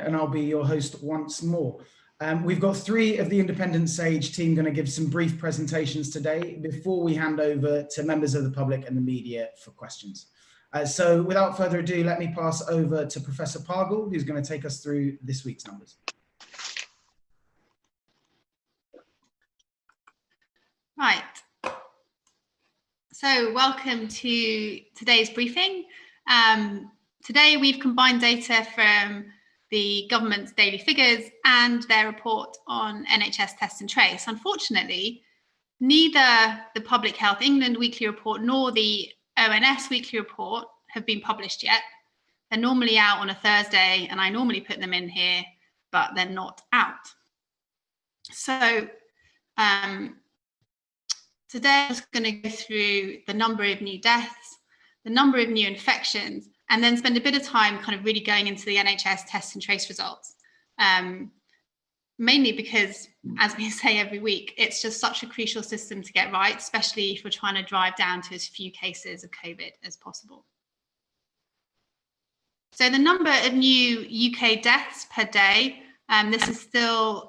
and I'll be your host once more. We've got three of the Independent Sage team going to give some brief presentations today before we hand over to members of the public and the media for questions. So without further ado, let me pass over to Professor Pargle, who's going to take us through this week's numbers. Right. So welcome to today's briefing. Today we've combined data from the government's daily figures and their report on NHS test and trace. Unfortunately, neither the Public Health England weekly report nor the ONS weekly report have been published yet. They're normally out on a Thursday, and I normally put them in here, but they're not out. So today I'm just going to go through the number of new deaths, the number of new infections, and then spend a bit of time kind of really going into the NHS test and trace results. Mainly because, as we say every week, it's just such a crucial system to get right, especially if we're trying to drive down to as few cases of COVID as possible. So the number of new UK deaths per day, this is still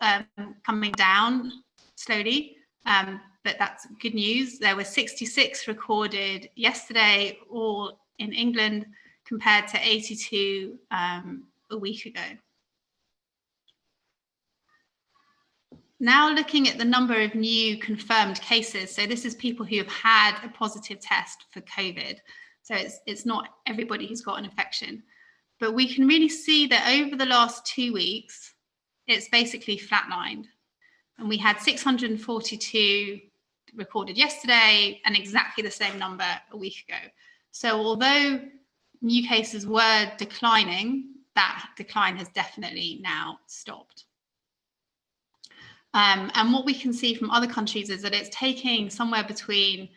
coming down slowly, but that's good news. There were 66 recorded yesterday, all in England, compared to 82 a week ago. Now looking at the number of new confirmed cases. So this is people who have had a positive test for COVID. So it's not everybody who's got an infection. But we can really see that over the last 2 weeks, it's basically flatlined. And we had 642 recorded yesterday and exactly the same number a week ago. So although new cases were declining, that decline has definitely now stopped. And what we can see from other countries is that it's taking somewhere between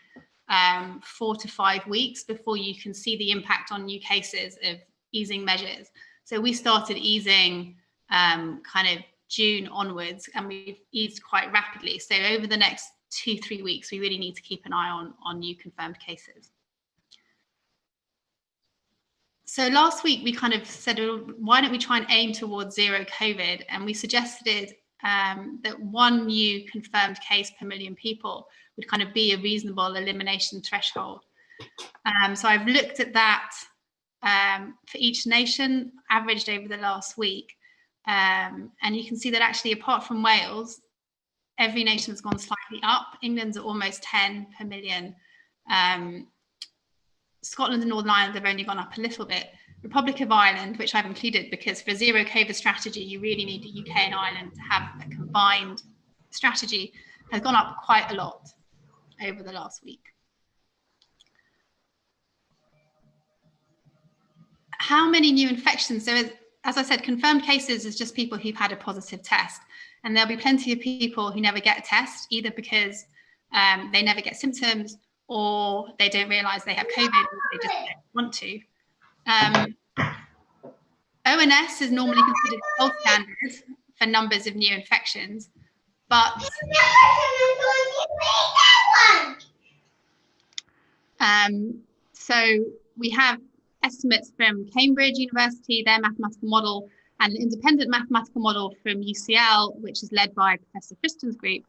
4 to 5 weeks before you can see the impact on new cases of easing measures. So we started easing kind of June onwards, and we've eased quite rapidly. So over the next 2-3 weeks, we really need to keep an eye on new confirmed cases. So last week, we kind of said, why don't we try and aim towards zero COVID? And we suggested that one new confirmed case per million people would kind of be a reasonable elimination threshold. So I've looked at that for each nation, averaged over the last week. And you can see that actually, apart from Wales, every nation has gone slightly up. England's at almost 10 per million. Scotland and Northern Ireland have only gone up a little bit. Republic of Ireland, which I've included because for zero COVID strategy, you really need the UK and Ireland to have a combined strategy, has gone up quite a lot over the last week. How many new infections? So as I said, confirmed cases is just people who've had a positive test. And there'll be plenty of people who never get a test, either because they never get symptoms or they don't realise they have COVID or they just don't want to. ONS is normally considered the gold standard for numbers of new infections, but so we have estimates from Cambridge University, their mathematical model, and an independent mathematical model from UCL, which is led by Professor Christen's group.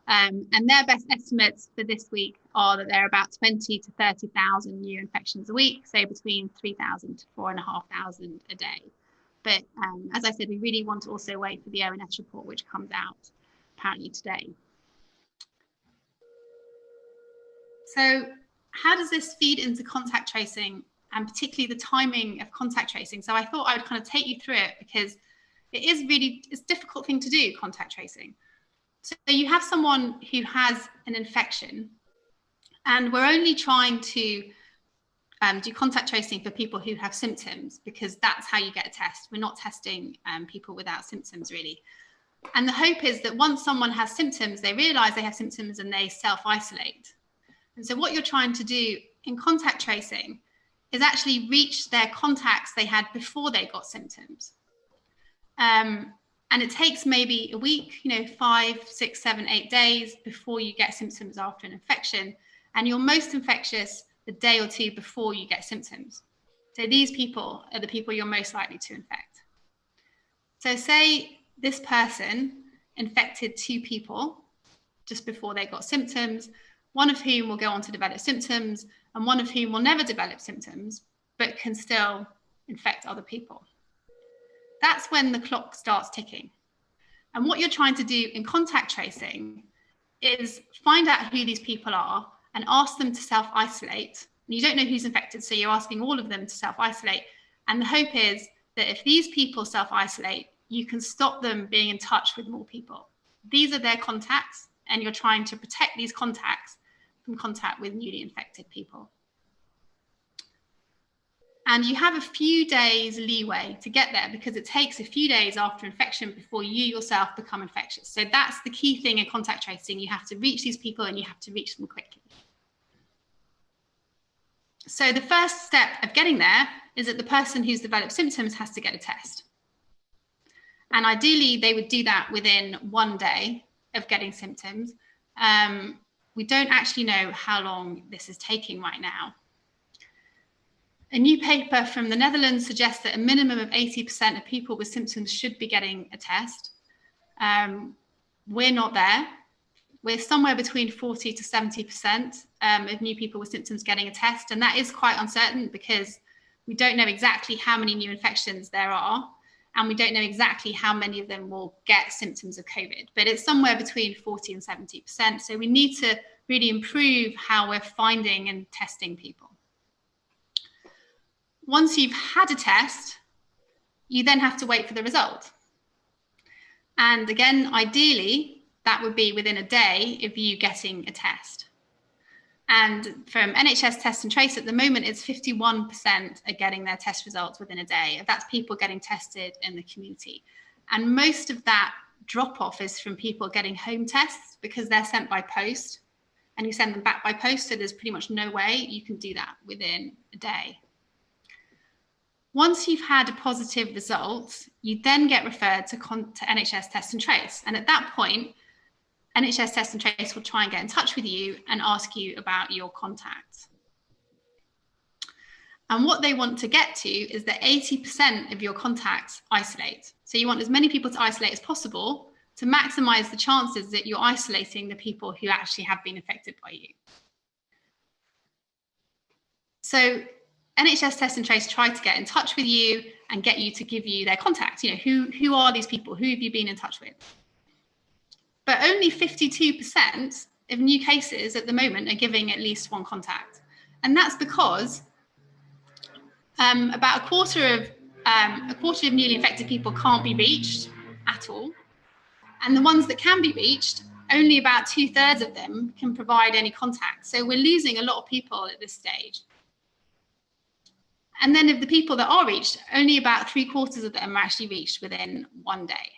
And their best estimates for this week are that there are about 20 to 30,000 new infections a week, so between 3,000 to 4,500 a day. But as I said, we really want to also wait for the ONS report, which comes out apparently today. So how does this feed into contact tracing, and particularly the timing of contact tracing? So I thought I would kind of take you through it because it's a difficult thing to do, contact tracing. So you have someone who has an infection, and we're only trying to do contact tracing for people who have symptoms, because that's how you get a test. We're not testing people without symptoms, really. And the hope is that once someone has symptoms, they realise they have symptoms and they self-isolate. And so what you're trying to do in contact tracing is actually reach their contacts they had before they got symptoms. And it takes maybe a week, 5, 6, 7, 8 days before you get symptoms after an infection. And you're most infectious the day or two before you get symptoms. So these people are the people you're most likely to infect. So say this person infected 2 people just before they got symptoms, one of whom will go on to develop symptoms and one of whom will never develop symptoms, but can still infect other people. That's when the clock starts ticking. And what you're trying to do in contact tracing is find out who these people are and ask them to self-isolate. You don't know who's infected, so you're asking all of them to self-isolate. And the hope is that if these people self-isolate, you can stop them being in touch with more people. These are their contacts, and you're trying to protect these contacts from contact with newly infected people. And you have a few days leeway to get there because it takes a few days after infection before you yourself become infectious. So that's the key thing in contact tracing. You have to reach these people and you have to reach them quickly. So the first step of getting there is that the person who's developed symptoms has to get a test. And ideally, they would do that within 1 day of getting symptoms. We don't actually know how long this is taking right now. A new paper from the Netherlands suggests that a minimum of 80% of people with symptoms should be getting a test. We're not there. We're somewhere between 40 to 70% of new people with symptoms getting a test. And that is quite uncertain because we don't know exactly how many new infections there are. And we don't know exactly how many of them will get symptoms of COVID. But it's somewhere between 40 and 70%. So we need to really improve how we're finding and testing people. Once you've had a test, you then have to wait for the result. And again, ideally, that would be within a day of you getting a test. And from NHS Test and Trace at the moment, it's 51% are getting their test results within a day. That's people getting tested in the community. And most of that drop-off is from people getting home tests because they're sent by post and you send them back by post. So there's pretty much no way you can do that within a day. Once you've had a positive result, you then get referred to NHS Test and Trace. And at that point, NHS Test and Trace will try and get in touch with you and ask you about your contacts. And what they want to get to is that 80% of your contacts isolate. So you want as many people to isolate as possible to maximize the chances that you're isolating the people who actually have been affected by you. So NHS Test and Trace try to get in touch with you and get you to give you their contacts. You know, who are these people? Who have you been in touch with? But only 52% of new cases at the moment are giving at least one contact. And that's because about a quarter of newly infected people can't be reached at all. And the ones that can be reached, only about 2/3 of them can provide any contact. So we're losing a lot of people at this stage. And then of the people that are reached, only about 3/4 of them are actually reached within 1 day.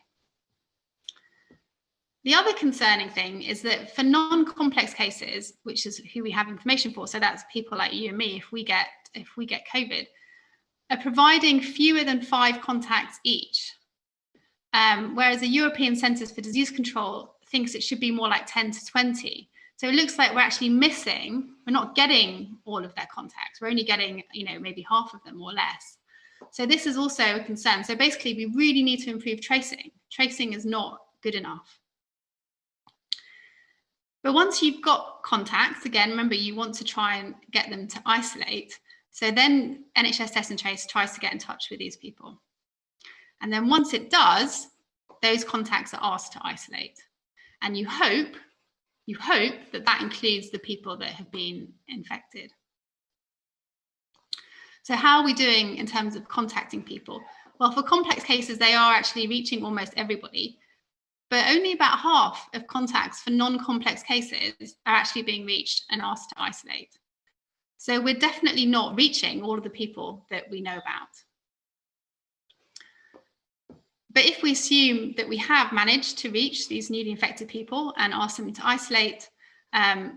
The other concerning thing is that for non-complex cases, which is who we have information for, so that's people like you and me, if we get COVID, are providing fewer than 5 contacts each. Whereas the European Centres for Disease Control thinks it should be more like 10 to 20. So it looks like we're actually missing, we're not getting all of their contacts. We're only getting, maybe half of them or less. So this is also a concern. So basically, we really need to improve tracing. Tracing is not good enough. But once you've got contacts, again, remember, you want to try and get them to isolate. So then NHS Test and Trace tries to get in touch with these people. And then once it does, those contacts are asked to isolate. And you hope that includes the people that have been infected. So how are we doing in terms of contacting people? Well, for complex cases, they are actually reaching almost everybody. But only about half of contacts for non-complex cases are actually being reached and asked to isolate. So we're definitely not reaching all of the people that we know about. But if we assume that we have managed to reach these newly infected people and ask them to isolate,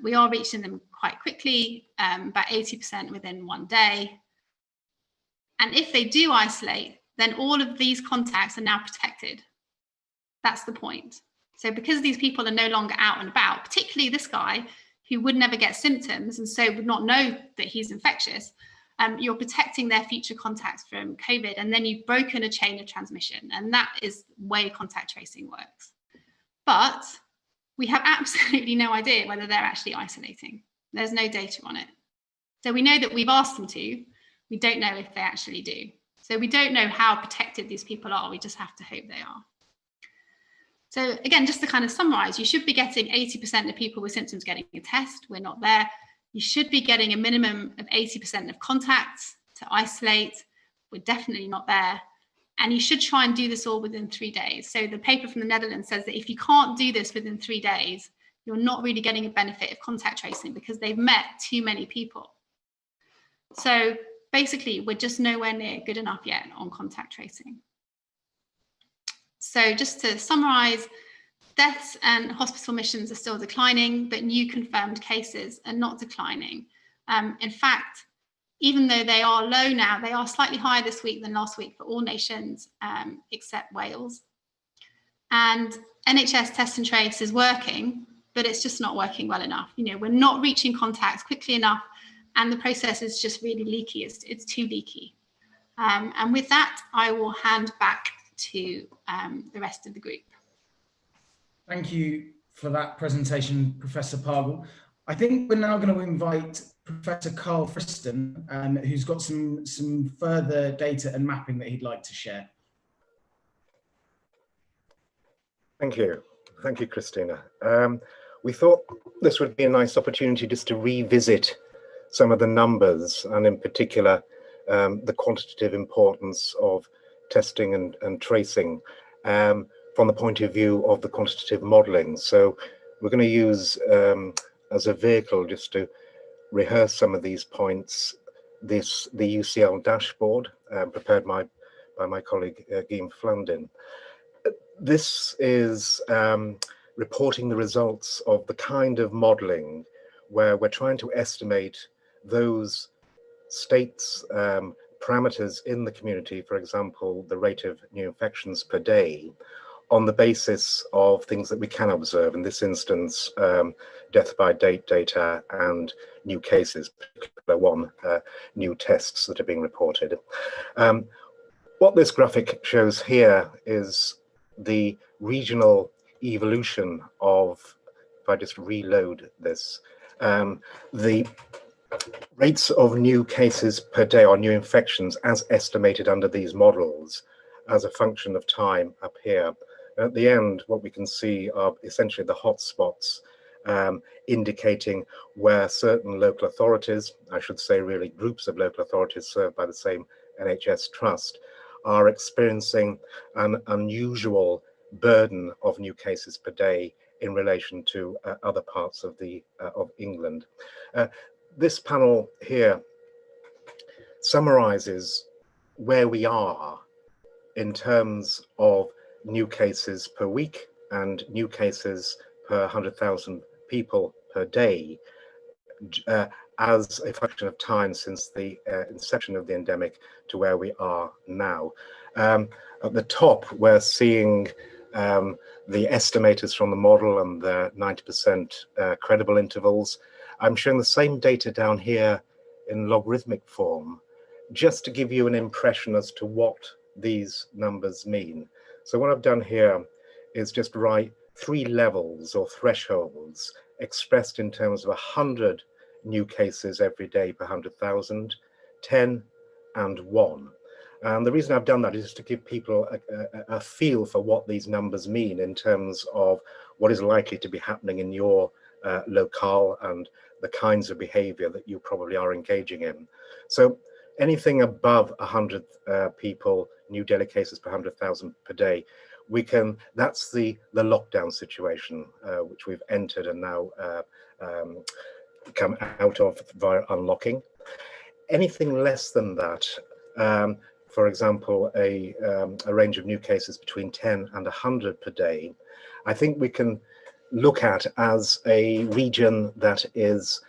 we are reaching them quite quickly, about 80% within 1 day. And if they do isolate, then all of these contacts are now protected. That's the point. So because these people are no longer out and about, particularly this guy who would never get symptoms and so would not know that he's infectious, you're protecting their future contacts from COVID, and then you've broken a chain of transmission. And that is the way contact tracing works. But we have absolutely no idea whether they're actually isolating. There's no data on it. So we know that we've asked them to. We don't know if they actually do. So we don't know how protected these people are. We just have to hope they are. So again, just to kind of summarize, you should be getting 80% of people with symptoms getting a test. We're not there. You should be getting a minimum of 80% of contacts to isolate. We're definitely not there. And you should try and do this all within 3 days. So the paper from the Netherlands says that if you can't do this within 3 days, you're not really getting a benefit of contact tracing because they've met too many people. So basically, we're just nowhere near good enough yet on contact tracing. So just to summarize, deaths and hospital admissions are still declining, but new confirmed cases are not declining. In fact, even though they are low now, they are slightly higher this week than last week for all nations except Wales. And NHS test and trace is working, but it's just not working well enough. You know, we're not reaching contacts quickly enough, and the process is just really leaky. It's too leaky. And with that, I will hand back to the rest of the group. Thank you for that presentation, Professor Pargle. I think we're now going to invite Professor Carl Friston, who's got some further data and mapping that he'd like to share. Thank you. Thank you, Christina. We thought this would be a nice opportunity just to revisit some of the numbers, and in particular, the quantitative importance of testing and tracing from the point of view of the quantitative modelling. So we're going to use as a vehicle, just to rehearse some of these points, the UCL dashboard prepared by my colleague Guillaume Flandin. This is reporting the results of the kind of modelling where we're trying to estimate those states, parameters in the community, for example, the rate of new infections per day, on the basis of things that we can observe, in this instance, death by date data and new cases, particular new tests that are being reported. What this graphic shows here is the regional evolution of, if I just reload this, the rates of new cases per day or new infections as estimated under these models as a function of time up here. At the end, what we can see are essentially the hotspots, indicating where certain local authorities, I should say really groups of local authorities served by the same NHS trust, are experiencing an unusual burden of new cases per day in relation to other parts of England. This panel here summarizes where we are in terms of new cases per week and new cases per 100,000 people per day as a function of time since the inception of the endemic to where we are now. At the top, we're seeing the estimators from the model and the 90% credible intervals. I'm showing the same data down here in logarithmic form, just to give you an impression as to what these numbers mean. So what I've done here is just write 3 levels or thresholds expressed in terms of 100 new cases every day per 100,000, 10 and 1. And the reason I've done that is to give people a feel for what these numbers mean in terms of what is likely to be happening in your locale and the kinds of behavior that you probably are engaging in. So anything above 100 people, new daily cases per 100,000 per day, that's the lockdown situation which we've entered and now come out of via unlocking. Anything less than that, for example, a range of new cases between 10 and 100 per day, I think we can look at as a region that is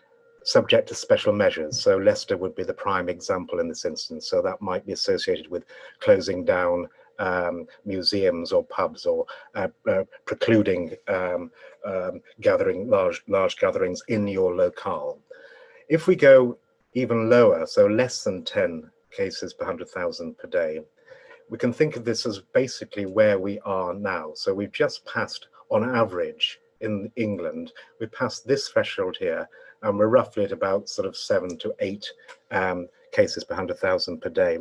subject to special measures. So Leicester would be the prime example in this instance. So that might be associated with closing down museums or pubs, or precluding gathering large gatherings in your locale. If we go even lower, so less than 10 cases per 100,000 per day, we can think of this as basically where we are now. So we've just passed, on average, in England, we passed this threshold here, and we're roughly at about sort of 7 to 8 cases per 100,000 per day.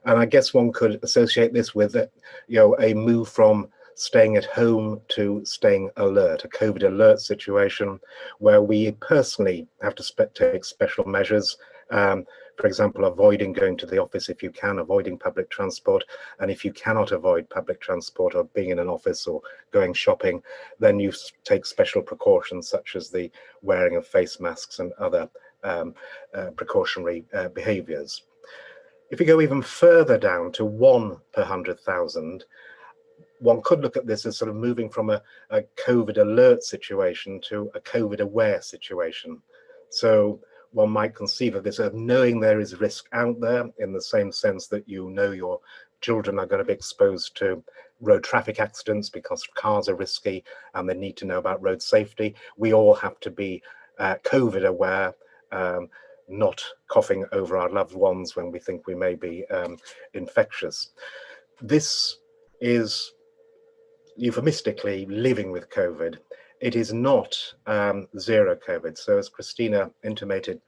And I guess one could associate this with a move from staying at home to staying alert, a COVID alert situation where we personally have to take special measures. For example, avoiding going to the office if you can, avoiding public transport. And if you cannot avoid public transport or being in an office or going shopping, then you take special precautions such as the wearing of face masks and other precautionary behaviours. If we go even further down to 1 per 100,000, one could look at this as sort of moving from a COVID alert situation to a COVID aware situation. So one might conceive of this as knowing there is risk out there, in the same sense that you know your children are going to be exposed to road traffic accidents because cars are risky and they need to know about road safety. We all have to be COVID aware, not coughing over our loved ones when we think we may be infectious. This is euphemistically living with COVID. It is not zero COVID. So as Christina intimated,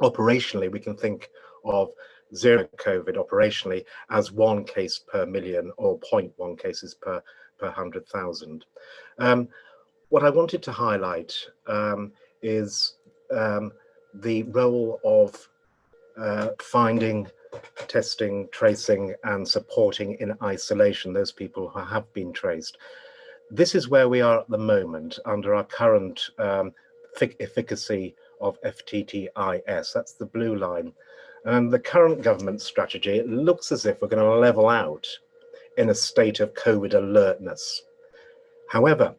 operationally, we can think of zero COVID operationally as 1 case per million or 0.1 cases per 100,000. What I wanted to highlight is the role of finding, testing, tracing, and supporting in isolation those people who have been traced. This is where we are at the moment under our current efficacy of FTTIS. That's the blue line. And the current government strategy, it looks as if we're going to level out in a state of COVID alertness. However,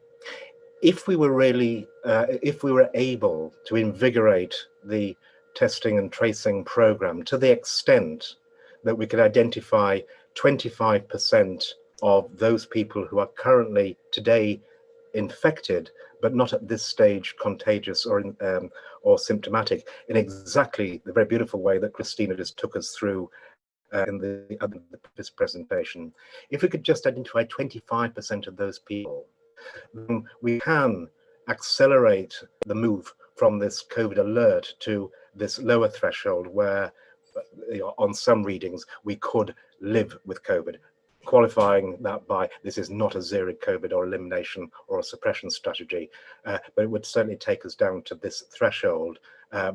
if we were really, if we were able to invigorate the testing and tracing program to the extent that we could identify 25% of those people who are currently today infected, but not at this stage contagious or symptomatic, in exactly the very beautiful way that Christina just took us through in this presentation. If we could just identify 25% of those people, then we can accelerate the move from this COVID alert to this lower threshold where, on some readings, we could live with COVID, qualifying that by this is not a zero COVID or elimination or a suppression strategy, but it would certainly take us down to this threshold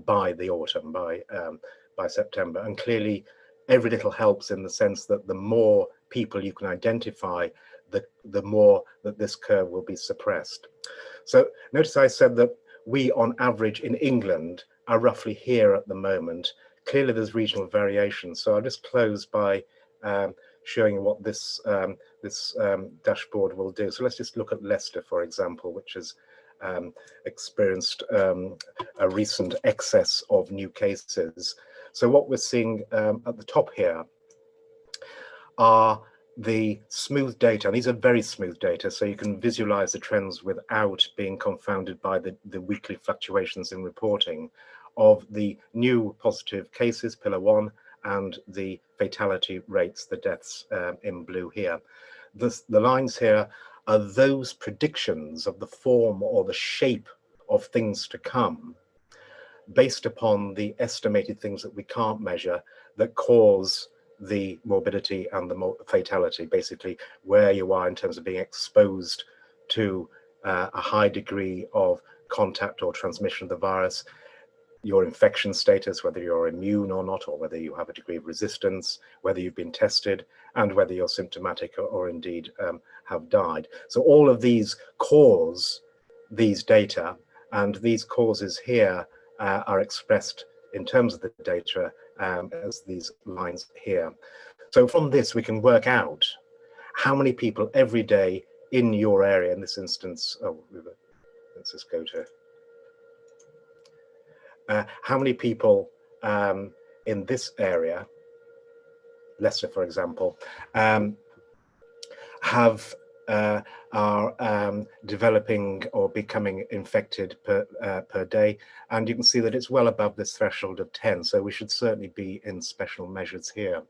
by the autumn, by September. And clearly, every little helps in the sense that the more people you can identify, the more that this curve will be suppressed. So notice I said that we, on average in England, are roughly here at the moment. Clearly there's regional variation. So I'll just close by showing you what this dashboard will do. So let's just look at Leicester, for example, which has experienced a recent excess of new cases. So what we're seeing at the top here are the smooth data, and these are very smooth data, so you can visualize the trends without being confounded by the weekly fluctuations in reporting of the new positive cases, pillar 1, and the fatality rates, the deaths in blue here. The lines here are those predictions of the form or the shape of things to come based upon the estimated things that we can't measure that cause the morbidity and the fatality, basically where you are in terms of being exposed to a high degree of contact or transmission of the virus, your infection status, whether you're immune or not, or whether you have a degree of resistance, whether you've been tested, and whether you're symptomatic or indeed have died. So all of these cause these data, and these causes here are expressed in terms of the data as these lines here. So from this, we can work out how many people every day in your area, in this instance, let's just go to how many people in this area, Leicester, for example, have are developing or becoming infected per day. And you can see that it's well above this threshold of 10. So we should certainly be in special measures here.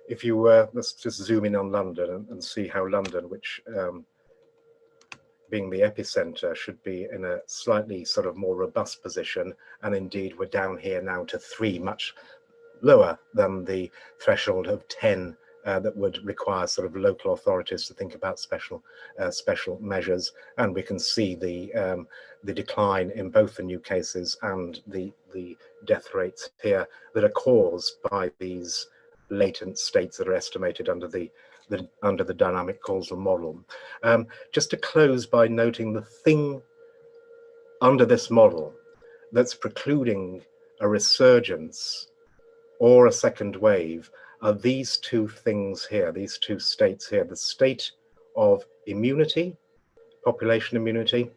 If you let's just zoom in on London and see how London, which being the epicenter, should be in a slightly sort of more robust position. And indeed, we're down here now to 3, much lower than the threshold of 10 that would require sort of local authorities to think about special measures. And we can see the decline in both the new cases and the death rates here that are caused by these latent states that are estimated under the dynamic causal model. Just to close by noting the thing under this model that's precluding a resurgence or a second wave are these 2 things here, these 2 states here, the state of immunity, population immunity,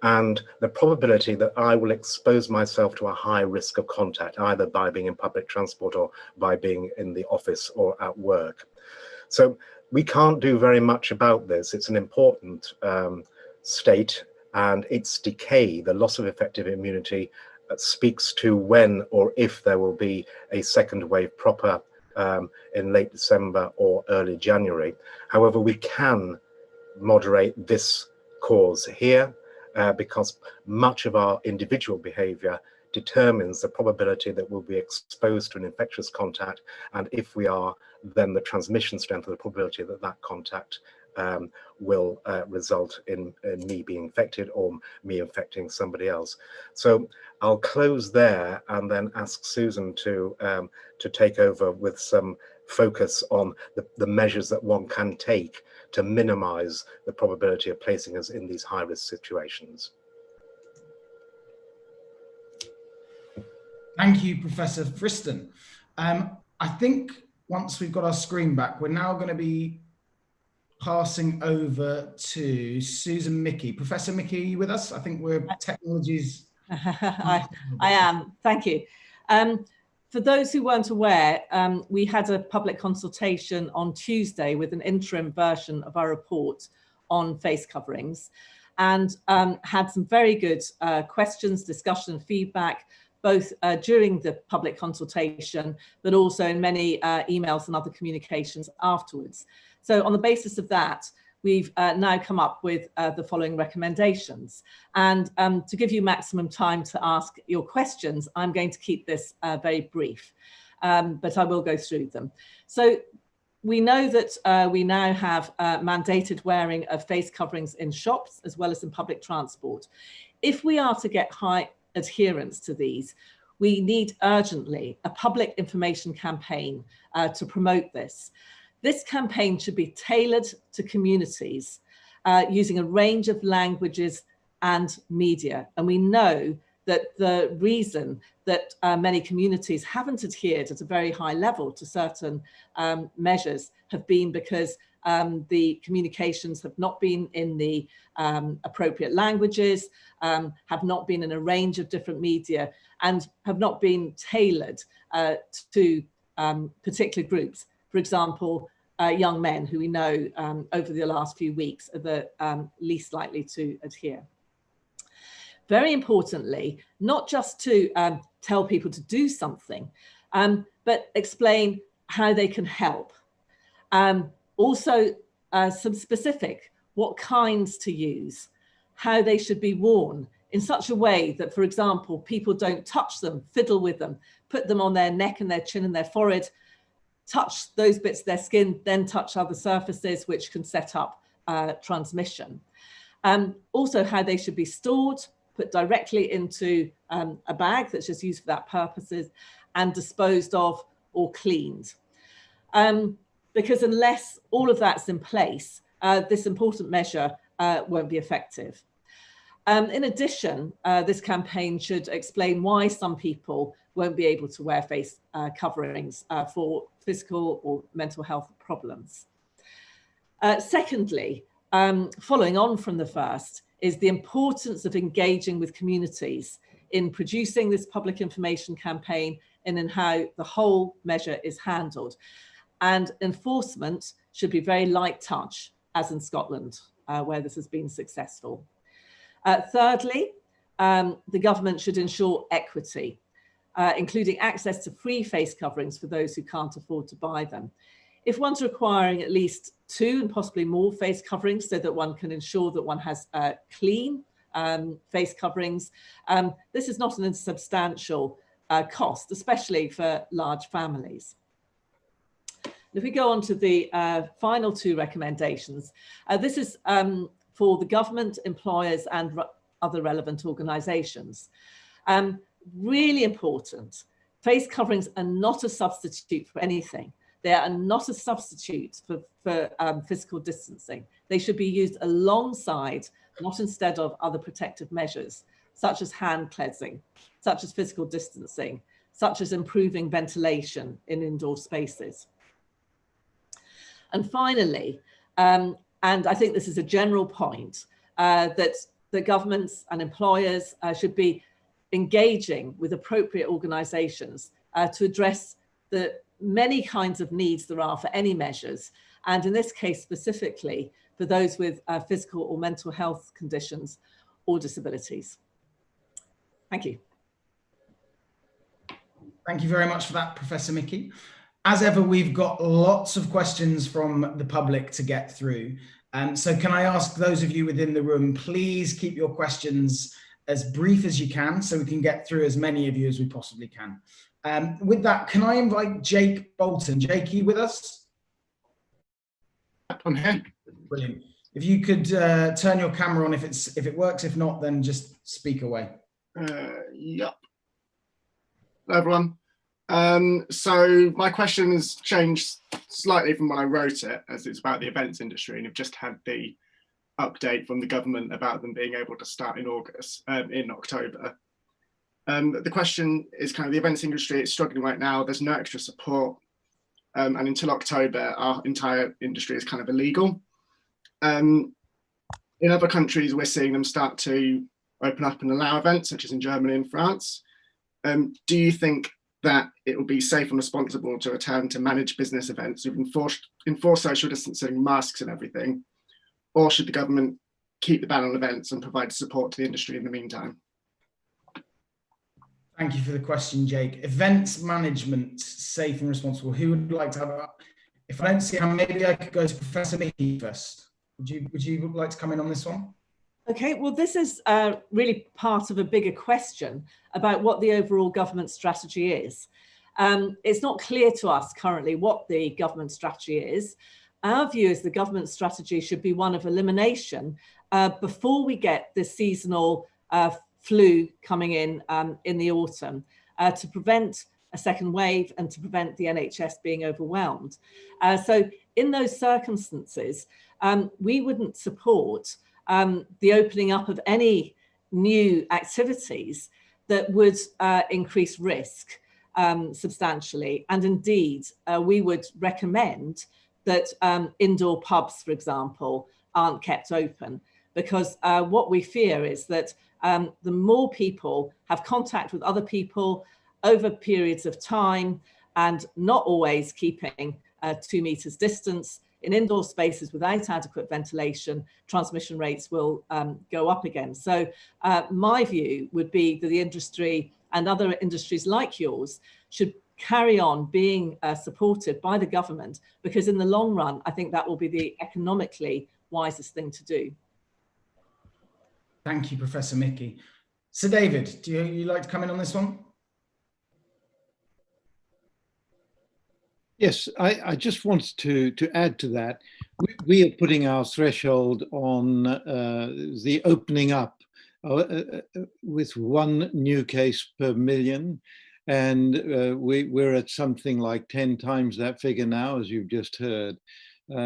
and the probability that I will expose myself to a high risk of contact, either by being in public transport or by being in the office or at work. So we can't do very much about this. It's an important state, and its decay, the loss of effective immunity, speaks to when or if there will be a second wave proper in late December or early January. However, we can moderate this cause here because much of our individual behavior determines the probability that we'll be exposed to an infectious contact, and if we are, then the transmission strength of the probability that that contact will result in me being infected or me infecting somebody else. So I'll close there and then ask Susan to take over with some focus on the measures that one can take to minimize the probability of placing us in these high-risk situations. Thank you, Professor Friston. I think once we've got our screen back, we're now going to be passing over to Susan Mickey. Professor Mickey, are you with us? I think we're technologies. I am, thank you. For those who weren't aware, we had a public consultation on Tuesday with an interim version of our report on face coverings, and had some very good questions, discussion, feedback, both during the public consultation, but also in many emails and other communications afterwards. So on the basis of that, we've now come up with the following recommendations. And to give you maximum time to ask your questions, I'm going to keep this very brief, but I will go through them. So we know that we now have mandated wearing of face coverings in shops as well as in public transport. If we are to get high adherence to these, we need urgently a public information campaign to promote this. This campaign should be tailored to communities using a range of languages and media. And we know that the reason that many communities haven't adhered at a very high level to certain measures have been because the communications have not been in the appropriate languages, have not been in a range of different media, and have not been tailored to particular groups. For example, young men who we know over the last few weeks are the least likely to adhere. Very importantly, not just to tell people to do something, but explain how they can help. Also, some specific, what kinds to use, how they should be worn in such a way that, for example, people don't touch them, fiddle with them, put them on their neck and their chin and their forehead, touch those bits of their skin, then touch other surfaces, which can set up transmission. Also, how they should be stored, put directly into a bag that's just used for that purposes, and disposed of or cleaned. Because unless all of that's in place, this important measure won't be effective. In addition, this campaign should explain why some people won't be able to wear face coverings for physical or mental health problems. Secondly, following on from the first, is the importance of engaging with communities in producing this public information campaign and in how the whole measure is handled. And enforcement should be very light touch, as in Scotland, where this has been successful. Thirdly, the government should ensure equity, including access to free face coverings for those who can't afford to buy them. If one's requiring at least 2 and possibly more face coverings so that one can ensure that one has clean face coverings, this is not an insubstantial cost, especially for large families. If we go on to the final 2 recommendations, this is for the government, employers and other relevant organisations. Really important, face coverings are not a substitute for anything. They are not a substitute for physical distancing. They should be used alongside, not instead of, other protective measures, such as hand cleansing, such as physical distancing, such as improving ventilation in indoor spaces. And finally, and I think this is a general point, that the governments and employers should be engaging with appropriate organisations to address the many kinds of needs there are for any measures, and in this case specifically for those with physical or mental health conditions or disabilities. Thank you. Thank you very much for that, Professor Mickey. As ever, we've got lots of questions from the public to get through. So can I ask those of you within the room, please keep your questions as brief as you can so we can get through as many of you as we possibly can. With that, can I invite Jake Bolton? Jake, are you with us? I'm here. Brilliant. If you could turn your camera on if it works, if not, then just speak away. Yep. Hello, everyone. So my question has changed slightly from when I wrote it, as it's about the events industry, and I've just had the update from the government about them being able to start in October. The question is kind of the events industry, it's struggling right now. There's no extra support. And until October, our entire industry is kind of illegal. In other countries, we're seeing them start to open up and allow events, such as in Germany and France. Do you think that it will be safe and responsible to return to manage business events with enforce social distancing, masks and everything? Or should the government keep the ban on events and provide support to the industry in the meantime? Thank you for the question, Jake. Events management, safe and responsible. Who would like to have a, if I don't see how, maybe I could go to Professor Mickey first. Would you like to come in on this one? Okay, well, this is really part of a bigger question about what the overall government strategy is. It's not clear to us currently what the government strategy is. Our view is the government strategy should be one of elimination before we get the seasonal flu coming in the autumn to prevent a second wave and to prevent the NHS being overwhelmed. So in those circumstances, we wouldn't support the opening up of any new activities that would increase risk substantially. And indeed, we would recommend that indoor pubs, for example, aren't kept open, because what we fear is that the more people have contact with other people over periods of time and not always keeping 2 meters distance in indoor spaces without adequate ventilation, transmission rates will go up again. So my view would be that the industry and other industries like yours should carry on being supported by the government, because in the long run, I think that will be the economically wisest thing to do. Thank you, Professor Mickey. Sir David, do you like to come in on this one? Yes, I just wanted to add to that. We are putting our threshold on the opening up with 1 new case per million. And we're at something like 10 times that figure now, as you've just heard.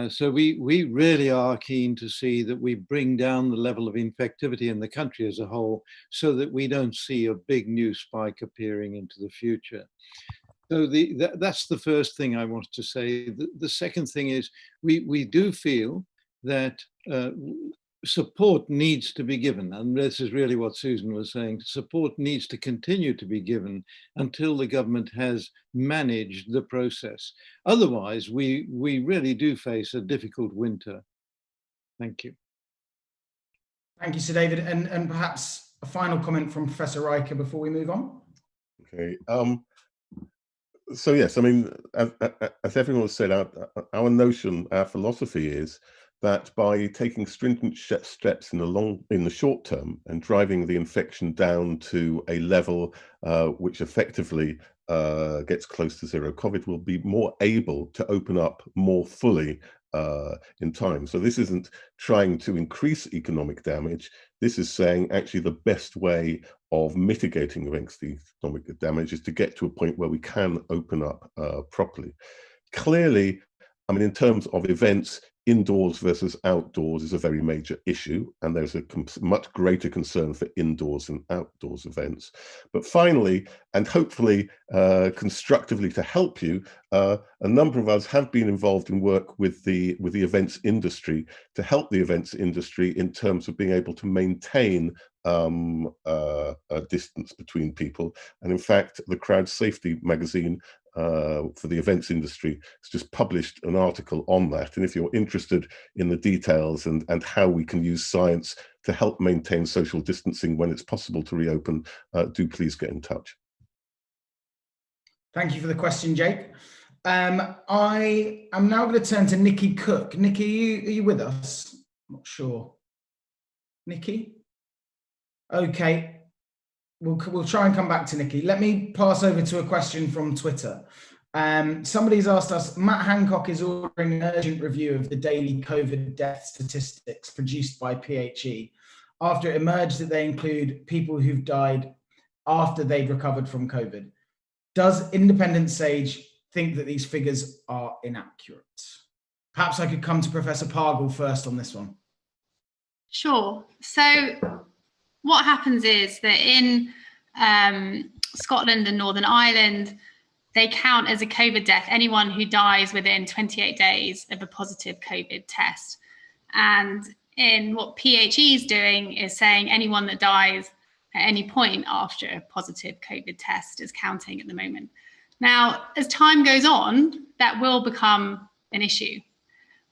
So we really are keen to see that we bring down the level of infectivity in the country as a whole, so that we don't see a big new spike appearing into the future. So that's the first thing I wanted to say. The second thing is we do feel that support needs to be given, and this is really what Susan was saying. Support needs to continue to be given until the government has managed the process. Otherwise, we really do face a difficult winter. Thank you. Thank you, Sir David. And perhaps a final comment from Professor Reichert before we move on. Okay. So yes, I mean, as everyone said, our notion, our philosophy is that by taking stringent steps in the short term and driving the infection down to a level which effectively gets close to zero, COVID will be more able to open up more fully in time. So this isn't trying to increase economic damage. This is saying actually the best way of mitigating against the economic damage is to get to a point where we can open up properly. Clearly, I mean, in terms of events, indoors versus outdoors is a very major issue, and there's a much greater concern for indoors and outdoors events. But finally, and hopefully constructively to help you, a number of us have been involved in work with the events industry to help the events industry in terms of being able to maintain a distance between people. And in fact, the Crowd Safety magazine for the events industry has just published an article on that. And if you're interested in the details and how we can use science to help maintain social distancing when it's possible to reopen, do please get in touch. Thank you for the question, Jake. I am now going to turn to Nikki Cook. Nikki, are you with us? I'm not sure. Nikki? Okay. We'll try and come back to Nikki. Let me pass over to a question from Twitter. Somebody's asked us, Matt Hancock is ordering an urgent review of the daily COVID death statistics produced by PHE after it emerged that they include people who've died after they'd recovered from COVID. Does Independent Sage think that these figures are inaccurate? Perhaps I could come to Professor Pargle first on this one. Sure. So what happens is that in Scotland and Northern Ireland, they count as a COVID death anyone who dies within 28 days of a positive COVID test. And in what PHE is doing is saying anyone that dies at any point after a positive COVID test is counting at the moment. Now, as time goes on, that will become an issue.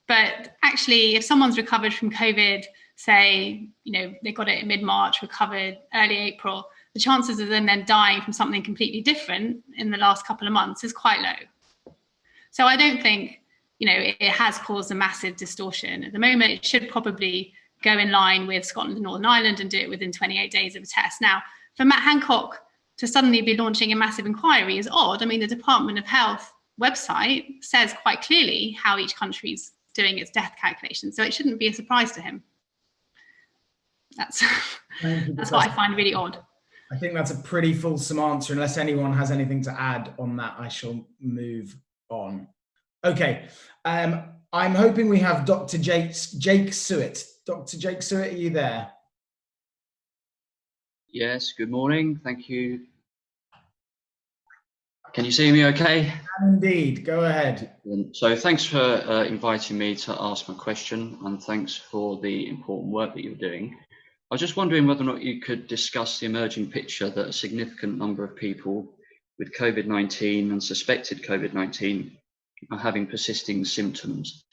But actually, if someone's recovered from COVID, say, they got it in mid-March, recovered early April, the chances of them then dying from something completely different in the last couple of months is quite low. So I don't think, it has caused a massive distortion. At the moment, it should probably go in line with Scotland and Northern Ireland and do it within 28 days of a test. Now, for Matt Hancock to suddenly be launching a massive inquiry is odd. I mean, the Department of Health website says quite clearly how each country's doing its death calculation, so it shouldn't be a surprise to him. That's what I find really odd. I think that's a pretty fulsome answer. Unless anyone has anything to add on that, I shall move on. Okay, I'm hoping we have Dr. Jake Suet. Dr. Jake Suet, are you there? Yes, good morning. Thank you. Can you see me okay? Indeed, go ahead. So thanks for inviting me to ask my question, and thanks for the important work that you're doing. I was just wondering whether or not you could discuss the emerging picture that a significant number of people with COVID-19 and suspected COVID-19 are having persisting symptoms.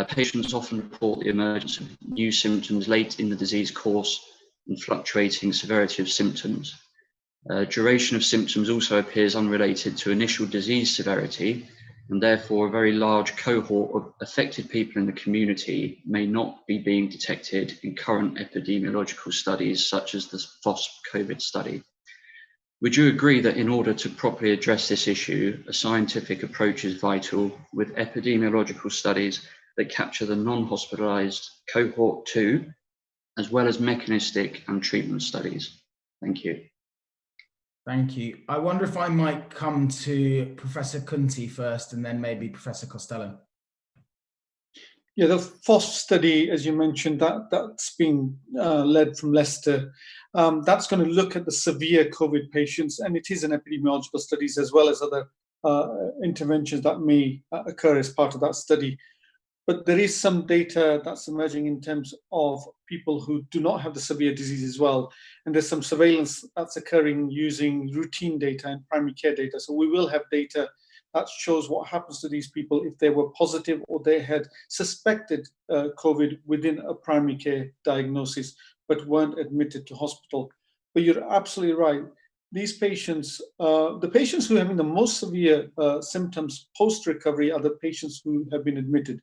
Patients often report the emergence of new symptoms late in the disease course and fluctuating severity of symptoms. Duration of symptoms also appears unrelated to initial disease severity, and therefore a very large cohort of affected people in the community may not be being detected in current epidemiological studies such as the FOSP COVID study. Would you agree that in order to properly address this issue, a scientific approach is vital with epidemiological studies that capture the non-hospitalized cohort 2, as well as mechanistic and treatment studies? Thank you. Thank you. I wonder if I might come to Professor Kunti first and then maybe Professor Costello. Yeah, the FOSP study, as you mentioned, that's been led from Leicester. That's going to look at the severe COVID patients, and it is an epidemiological studies as well as other interventions that may occur as part of that study. But there is some data that's emerging in terms of people who do not have the severe disease as well. And there's some surveillance that's occurring using routine data and primary care data. So we will have data that shows what happens to these people if they were positive or they had suspected COVID within a primary care diagnosis, but weren't admitted to hospital. But you're absolutely right. These patients, the patients who are having the most severe symptoms post-recovery are the patients who have been admitted.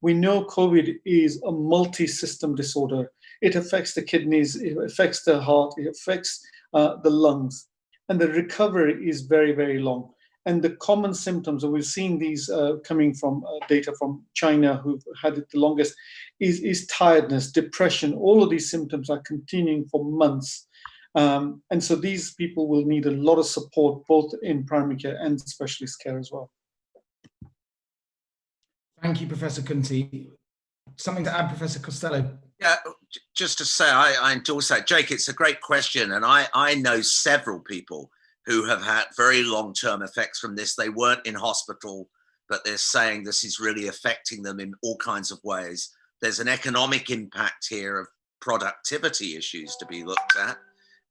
We know COVID is a multi-system disorder. It affects the kidneys, it affects the heart, it affects the lungs. And the recovery is very, very long. And the common symptoms, and we're seeing these coming from data from China, who've had it the longest, is tiredness, depression. All of these symptoms are continuing for months. And so these people will need a lot of support, both in primary care and specialist care as well. Thank you, Professor Kunti. Something to add, Professor Costello? Yeah, just to say, I endorse that. Jake, it's a great question. And I know several people who have had very long-term effects from this. They weren't in hospital, but they're saying this is really affecting them in all kinds of ways. There's an economic impact here of productivity issues to be looked at.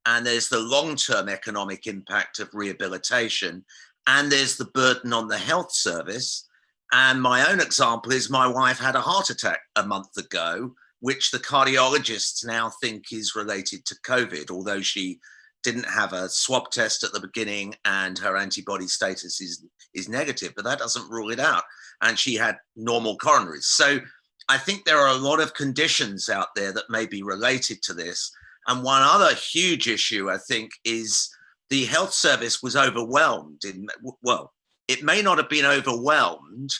And there's the long-term economic impact of rehabilitation. And there's the burden on the health service. And my own example is my wife had a heart attack a month ago, which the cardiologists now think is related to COVID, although she didn't have a swab test at the beginning and her antibody status is negative, but that doesn't rule it out. And she had normal coronaries. So I think there are a lot of conditions out there that may be related to this. And one other huge issue, I think, is the health service was overwhelmed. Well, it may not have been overwhelmed,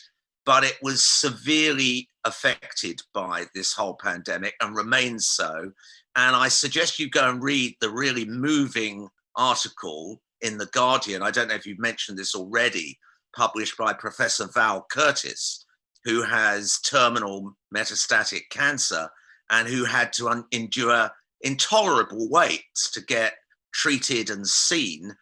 but it was severely affected by this whole pandemic and remains so. And I suggest you go and read the really moving article in The Guardian. I don't know if you've mentioned this already, published by Professor Val Curtis, who has terminal metastatic cancer and who had to endure intolerable waits to get treated and seen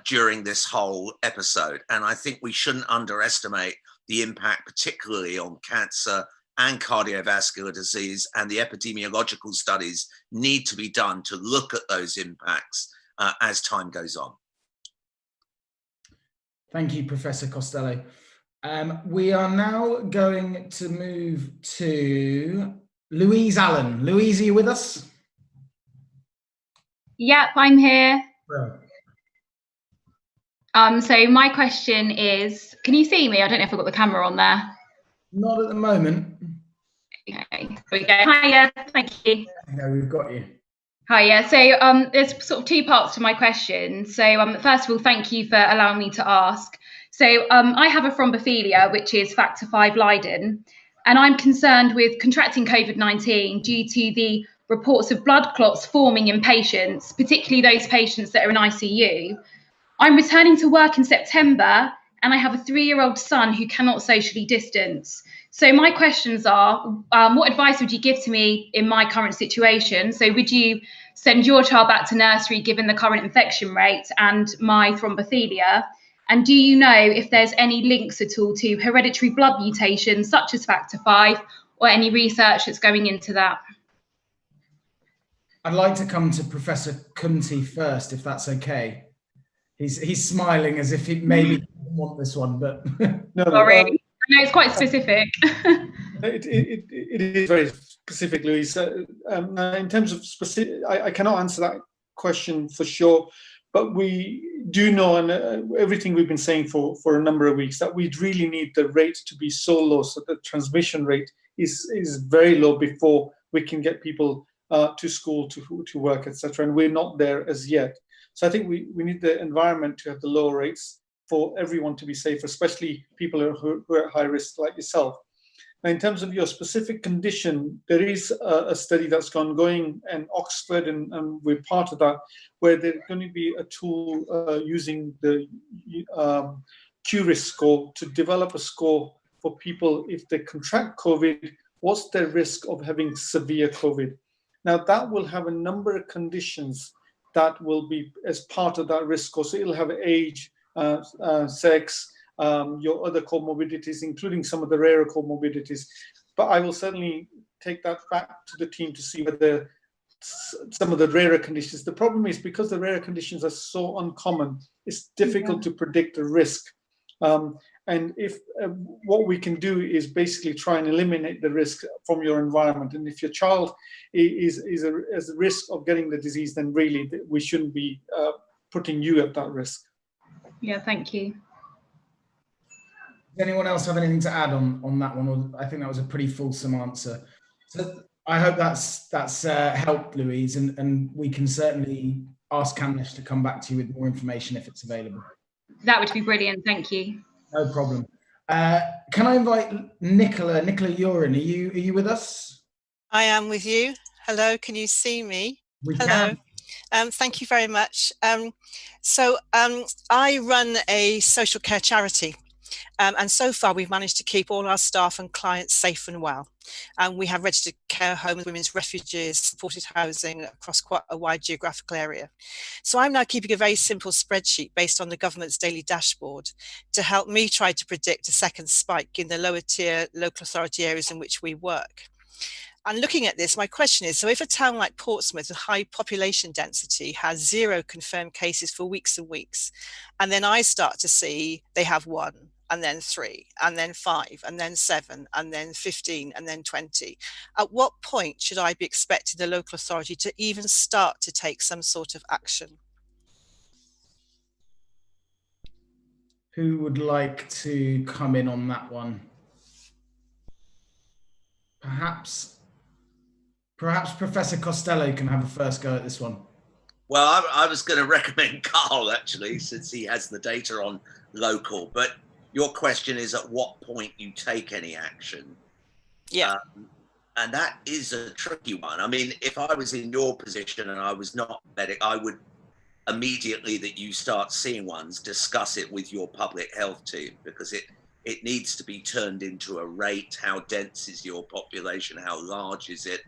during this whole episode. And I think we shouldn't underestimate the impact, particularly on cancer and cardiovascular disease, and the epidemiological studies need to be done to look at those impacts as time goes on. Thank you, Professor Costello. We are now going to move to Louise Allen. Louise, are you with us? Yep, I'm here. Well. So my question is, can you see me? I don't know if I've got the camera on there. Not at the moment. Okay, here we go. Hiya, thank you. Yeah, we've got you. Hiya. So there's sort of two parts to my question. So first of all, thank you for allowing me to ask. So I have a thrombophilia, which is factor V Leiden, and I'm concerned with contracting COVID-19 due to the reports of blood clots forming in patients, particularly those patients that are in ICU. I'm returning to work in September, and I have a 3-year-old son who cannot socially distance. So my questions are, what advice would you give to me in my current situation? So would you send your child back to nursery given the current infection rate and my thrombophilia? And do you know if there's any links at all to hereditary blood mutations such as factor V, or any research that's going into that? I'd like to come to Professor Kunti first, if that's okay. He's smiling as if he maybe doesn't want this one, but no, sorry. I know it's quite specific. It is very specific, Louise. In terms of specific, I cannot answer that question for sure, but we do know, and everything we've been saying for a number of weeks, that we really need the rate to be so low, so the transmission rate is very low before we can get people to school, to work, etc. And we're not there as yet. So I think we need the environment to have the lower rates for everyone to be safe, especially people who are at high risk like yourself. Now, in terms of your specific condition, there is a study that's going in Oxford, and we're part of that, where there's going to be a tool using the Q-risk score to develop a score for people if they contract COVID, what's their risk of having severe COVID? Now, that will have a number of conditions that will be as part of that risk score. So it'll have age, sex, your other comorbidities, including some of the rarer comorbidities. But I will certainly take that back to the team to see whether some of the rarer conditions. The problem is because the rarer conditions are so uncommon, it's difficult to predict the risk And if what we can do is basically try and eliminate the risk from your environment. And if your child is a risk of getting the disease, then really we shouldn't be putting you at that risk. Yeah, thank you. Does anyone else have anything to add on that one? Or I think that was a pretty fulsome answer. So I hope that's helped, Louise, and we can certainly ask Kamlesh to come back to you with more information if it's available. That would be brilliant. Thank you. No problem. Can I invite Nicola? Nicola, you're in. Are you with us? I am with you. Hello, can you see me? We Hello. can. Thank you very much. I run a social care charity. And so far, we've managed to keep all our staff and clients safe and well. And we have registered care homes, women's refuges, supported housing across quite a wide geographical area. So I'm now keeping a very simple spreadsheet based on the government's daily dashboard to help me try to predict a second spike in the lower tier local authority areas in which we work. And looking at this, my question is, so if a town like Portsmouth with high population density has 0 confirmed cases for weeks and weeks, and then I start to see they have 1, and then 3, and then 5, and then 7, and then 15, and then 20. At what point should I be expecting the local authority to even start to take some sort of action? Who would like to come in on that one? Perhaps Professor Costello can have a first go at this one. Well, I was going to recommend Carl, actually, since he has the data on local. But your question is at what point you take any action. Yeah. And that is a tricky one. I mean, if I was in your position and I was not a medic, I would immediately that you start seeing ones, discuss it with your public health team, because it needs to be turned into a rate. How dense is your population? How large is it?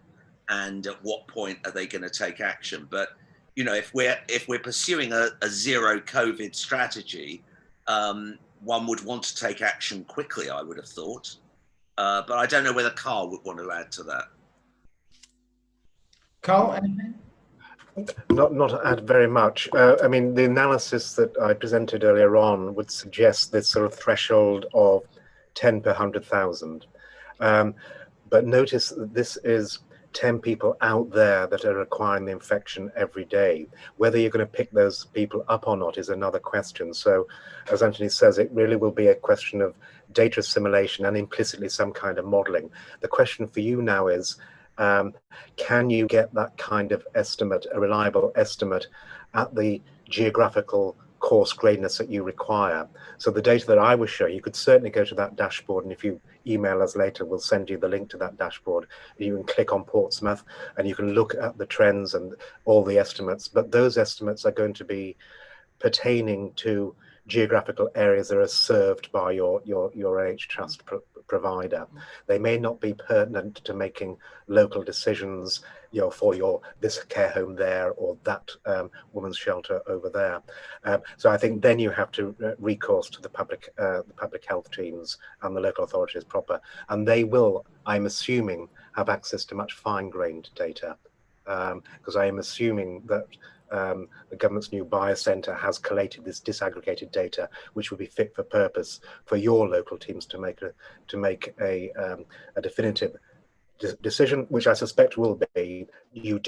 And at what point are they going to take action? But, you know, if we're pursuing a zero COVID strategy, one would want to take action quickly, I would have thought. But I don't know whether Carl would want to add to that. Carl, anything? Not to add very much. I mean, the analysis that I presented earlier on would suggest this sort of threshold of 10 per 100,000. But notice that this is 10 people out there that are acquiring the infection every day. Whether you're going to pick those people up or not is another question. So, as Anthony says, it really will be a question of data assimilation and implicitly some kind of modeling. The question for you now is, can you get that kind of estimate, a reliable estimate, at the geographical coarse grayness that you require? So the data that I was showing, you could certainly go to that dashboard, and if you email us later, we'll send you the link to that dashboard. You can click on Portsmouth and you can look at the trends and all the estimates, but those estimates are going to be pertaining to geographical areas that are served by your NH Trust provider. They may not be pertinent to making local decisions, you know, for this care home there or that woman's shelter over there. So I think then you have to recourse to the public health teams and the local authorities proper, and they will, I'm assuming, have access to much fine-grained data, because I am assuming that the government's new biocentre has collated this disaggregated data, which would be fit for purpose for your local teams to make a definitive decision, which I suspect will be you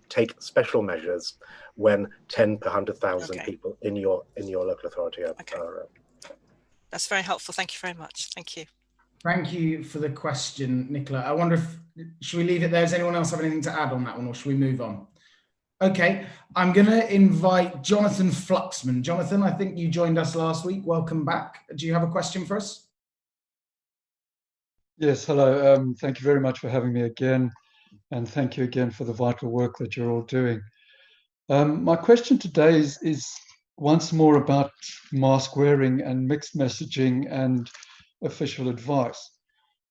take special measures when 10 per 100,000 people in your local authority are. That's very helpful. Thank you very much. Thank you. Thank you for the question, Nicola. I wonder should we leave it there? Does anyone else have anything to add on that one, or should we move on? Okay, I'm going to invite Jonathan Fluxman. Jonathan, I think you joined us last week. Welcome back. Do you have a question for us? Yes, hello. Thank you very much for having me again. And thank you again for the vital work that you're all doing. My question today is once more about mask wearing and mixed messaging and official advice.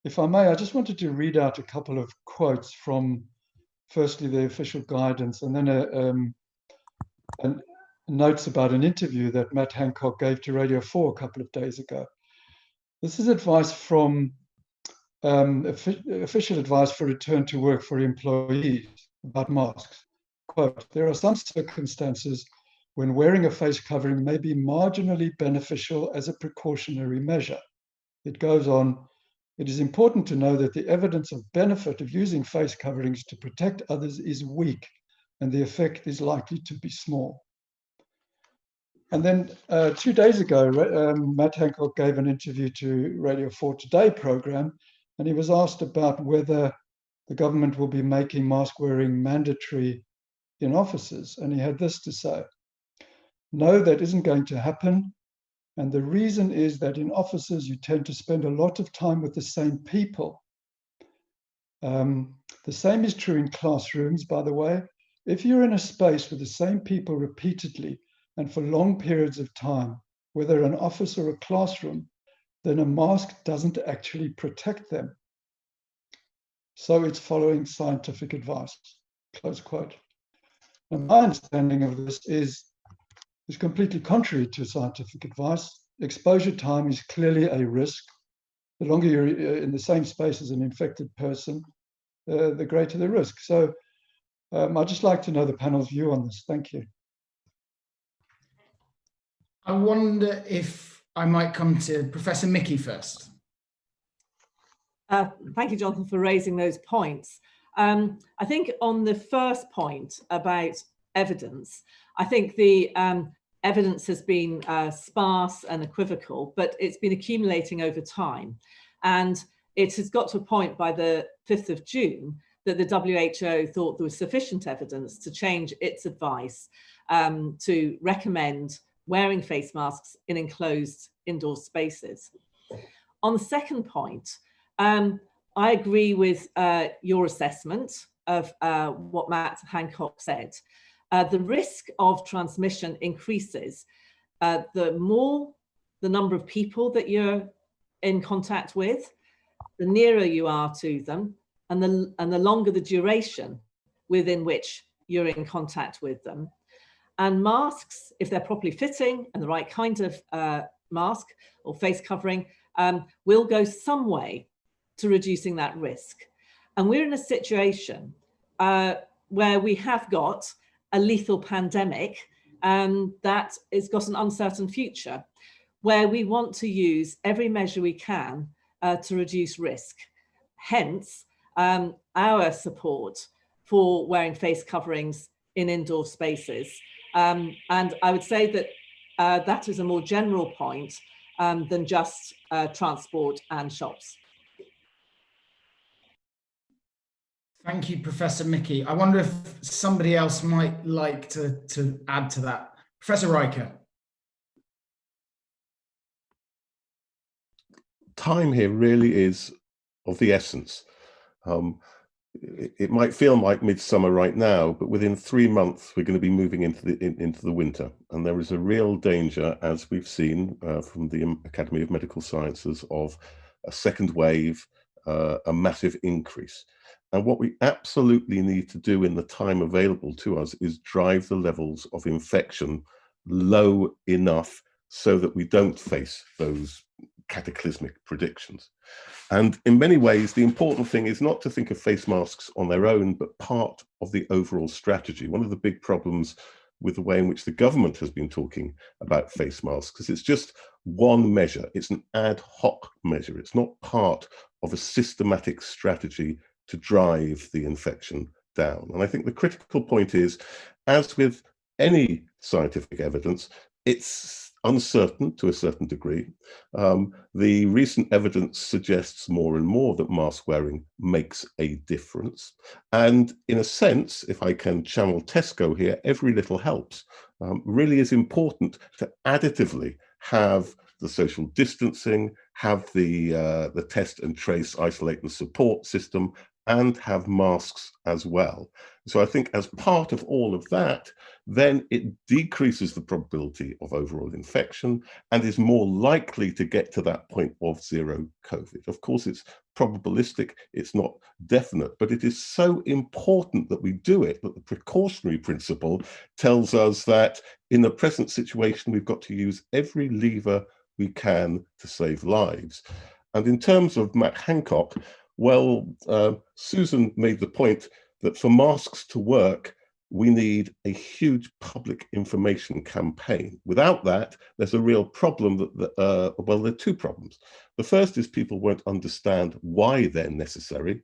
If I may, I just wanted to read out a couple of quotes from firstly the official guidance, and then notes about an interview that Matt Hancock gave to Radio 4 a couple of days ago. This is advice from official advice for return to work for employees about masks. Quote, there are some circumstances when wearing a face covering may be marginally beneficial as a precautionary measure. It goes on, it is important to know that the evidence of benefit of using face coverings to protect others is weak, and the effect is likely to be small. And then 2 days ago, Matt Hancock gave an interview to Radio 4 Today program, and he was asked about whether the government will be making mask wearing mandatory in offices. And he had this to say: no, that isn't going to happen. And the reason is that in offices, you tend to spend a lot of time with the same people. The same is true in classrooms, by the way. If you're in a space with the same people repeatedly and for long periods of time, whether an office or a classroom, then a mask doesn't actually protect them. So it's following scientific advice, close quote. And my understanding of this is completely contrary to scientific advice. Exposure time is clearly a risk. The longer you're in the same space as an infected person, the greater the risk. So I'd just like to know the panel's view on this. Thank you. I wonder if I might come to Professor Mickey first. Thank you, Jonathan, for raising those points. I think on the first point about evidence, I think the evidence has been sparse and equivocal, but it's been accumulating over time. And it has got to a point by the 5th of June that the WHO thought there was sufficient evidence to change its advice to recommend wearing face masks in enclosed indoor spaces. On the second point, I agree with your assessment of what Matt Hancock said. The risk of transmission increases the more the number of people that you're in contact with, the nearer you are to them, and the longer the duration within which you're in contact with them. And masks, if they're properly fitting and the right kind of mask or face covering, will go some way to reducing that risk. And we're in a situation where we have got a lethal pandemic that has got an uncertain future, where we want to use every measure we can to reduce risk. Hence, our support for wearing face coverings in indoor spaces. And I would say that that is a more general point than just transport and shops. Thank you, Professor Mickey. I wonder if somebody else might like to add to that. Professor Reichert. Time here really is of the essence. It might feel like midsummer right now, but within 3 months, we're going to be moving into the winter. And there is a real danger, as we've seen from the Academy of Medical Sciences, of a second wave, a massive increase. And what we absolutely need to do in the time available to us is drive the levels of infection low enough so that we don't face those cataclysmic predictions. And in many ways, the important thing is not to think of face masks on their own, but part of the overall strategy. One of the big problems with the way in which the government has been talking about face masks is it's just one measure. It's an ad hoc measure. It's not part of a systematic strategy to drive the infection down. And I think the critical point is, as with any scientific evidence, it's uncertain to a certain degree. The recent evidence suggests more and more that mask wearing makes a difference. And in a sense, if I can channel Tesco here, every little helps. Really is important to additively have the social distancing, have the test and trace, isolate and support system, and have masks as well. So I think as part of all of that, then it decreases the probability of overall infection and is more likely to get to that point of zero COVID. Of course, it's probabilistic, it's not definite, but it is so important that we do it, that the precautionary principle tells us that in the present situation, we've got to use every lever we can to save lives. And in terms of Matt Hancock, well, Susan made the point that for masks to work, we need a huge public information campaign. Without that, there's a real problem well, there are two problems. The first is people won't understand why they're necessary.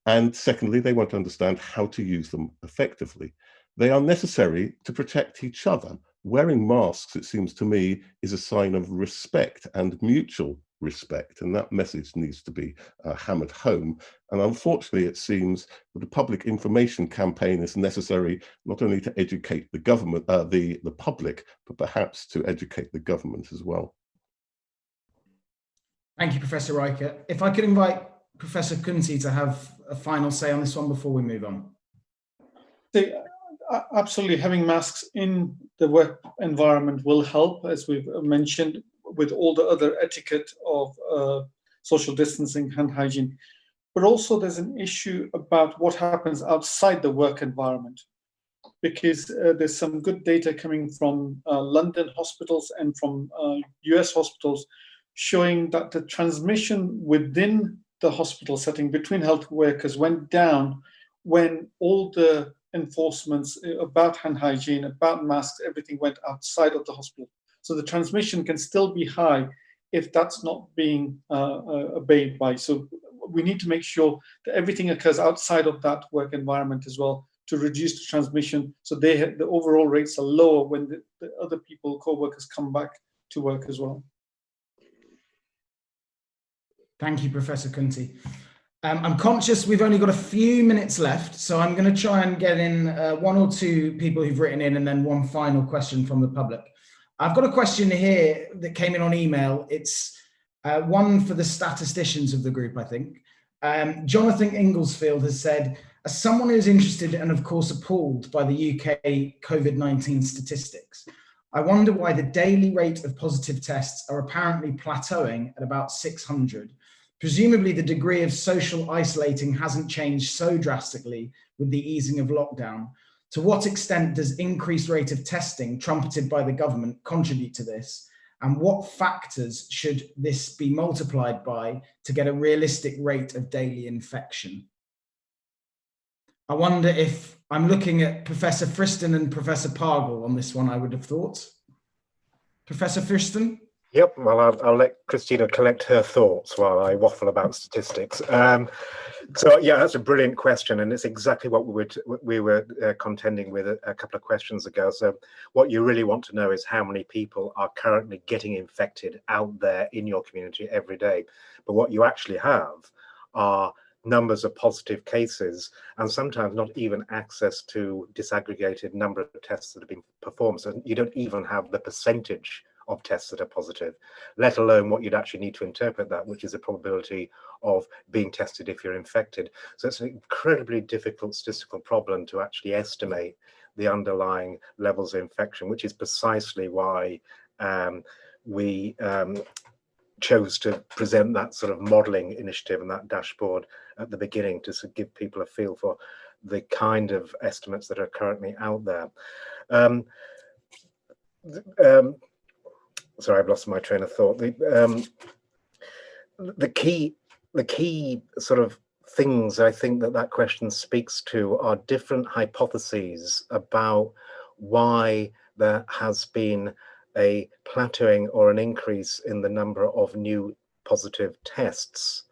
And secondly, they won't understand how to use them effectively. They are necessary to protect each other. Wearing masks, it seems to me, is a sign of respect and mutual respect, and that message needs to be hammered home. And unfortunately, it seems that the public information campaign is necessary not only to educate the government, the public, but perhaps to educate the government as well. Thank you, Professor Reichert. If I could invite Professor Kunti to have a final say on this one before we move on. Absolutely, having masks in the work environment will help, as we've mentioned, with all the other etiquette of social distancing, hand hygiene. But also there's an issue about what happens outside the work environment, because there's some good data coming from London hospitals and from US hospitals showing that the transmission within the hospital setting between health workers went down when all the enforcements about hand hygiene, about masks, everything went outside of the hospital. So the transmission can still be high if that's not being obeyed by. So we need to make sure that everything occurs outside of that work environment as well to reduce the transmission. So the overall rates are lower when the other people, co-workers, come back to work as well. Thank you, Professor Kunti. I'm conscious we've only got a few minutes left, so I'm going to try and get in one or two people who've written in and then one final question from the public. I've got a question here that came in on email. It's one for the statisticians of the group, I think. Jonathan Inglesfield has said, as someone who's interested and of course appalled by the UK COVID-19 statistics, I wonder why the daily rate of positive tests are apparently plateauing at about 600. Presumably the degree of social isolating hasn't changed so drastically with the easing of lockdown. To what extent does increased rate of testing trumpeted by the government contribute to this? And what factors should this be multiplied by to get a realistic rate of daily infection? I wonder if I'm looking at Professor Friston and Professor Pargle on this one, I would have thought. Professor Friston? Yep, well, I'll let Christina collect her thoughts while I waffle about statistics. So yeah, that's a brilliant question, and it's exactly what we were contending with a couple of questions ago. So what you really want to know is how many people are currently getting infected out there in your community every day. But what you actually have are numbers of positive cases, and sometimes not even access to disaggregated number of tests that have been performed. So you don't even have the percentage of tests that are positive, let alone what you'd actually need to interpret that, which is the probability of being tested if you're infected. So it's an incredibly difficult statistical problem to actually estimate the underlying levels of infection, which is precisely why we chose to present that sort of modeling initiative and that dashboard at the beginning to give people a feel for the kind of estimates that are currently out there. Sorry, I've lost my train of thought. The key sort of things I think that question speaks to are different hypotheses about why there has been a plateauing or an increase in the number of new positive tests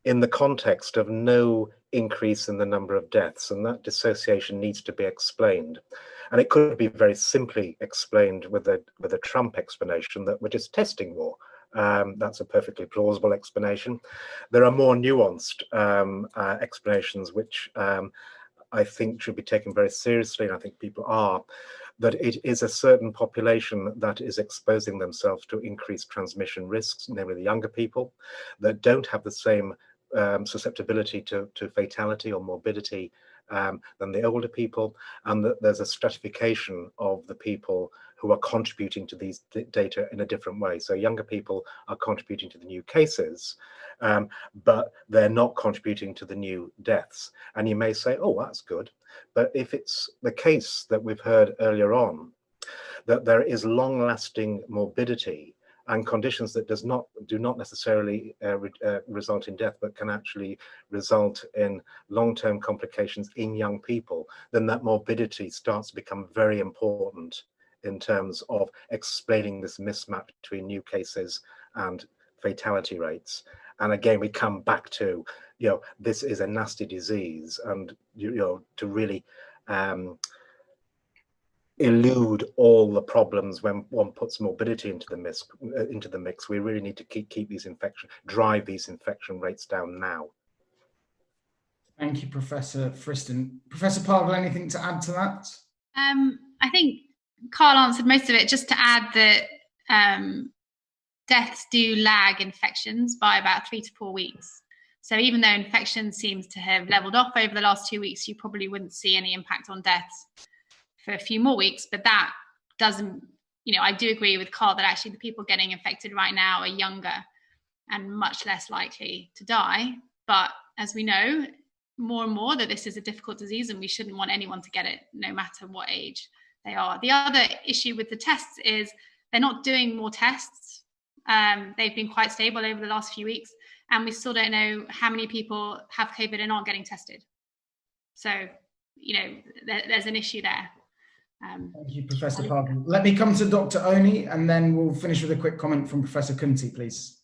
in the context of no increase in the number of deaths, and that dissociation needs to be explained. And it could be very simply explained with a Trump explanation that we're just testing more. That's a perfectly plausible explanation. There are more nuanced explanations which I think should be taken very seriously, and I think people are, that it is a certain population that is exposing themselves to increased transmission risks, namely the younger people, that don't have the same susceptibility to fatality or morbidity than the older people, and that there's a stratification of the people who are contributing to these data in a different way. So younger people are contributing to the new cases, but they're not contributing to the new deaths. And you may say, oh, that's good. But if it's the case that we've heard earlier on, that there is long-lasting morbidity and conditions that do not necessarily result in death, but can actually result in long-term complications in young people, then that morbidity starts to become very important in terms of explaining this mismatch between new cases and fatality rates. And again, we come back to, this is a nasty disease, and to really elude all the problems when one puts morbidity into the mix, we really need to keep these drive these infection rates down now. Thank you, Professor Friston. Professor Pargle, anything to add to that? I think Carl answered most of it. Just to add that deaths do lag infections by about 3 to 4 weeks. So even though infection seems to have leveled off over the last 2 weeks, you probably wouldn't see any impact on deaths for a few more weeks. But that doesn't, I do agree with Carl that actually the people getting infected right now are younger and much less likely to die. But as we know, more and more that this is a difficult disease and we shouldn't want anyone to get it, no matter what age they are. The other issue with the tests is they're not doing more tests. They've been quite stable over the last few weeks, and we still don't know how many people have COVID and aren't getting tested. So, there's an issue there. Thank you, Professor Pargle. Let me come to Dr. Oni, and then we'll finish with a quick comment from Professor Kunti, please.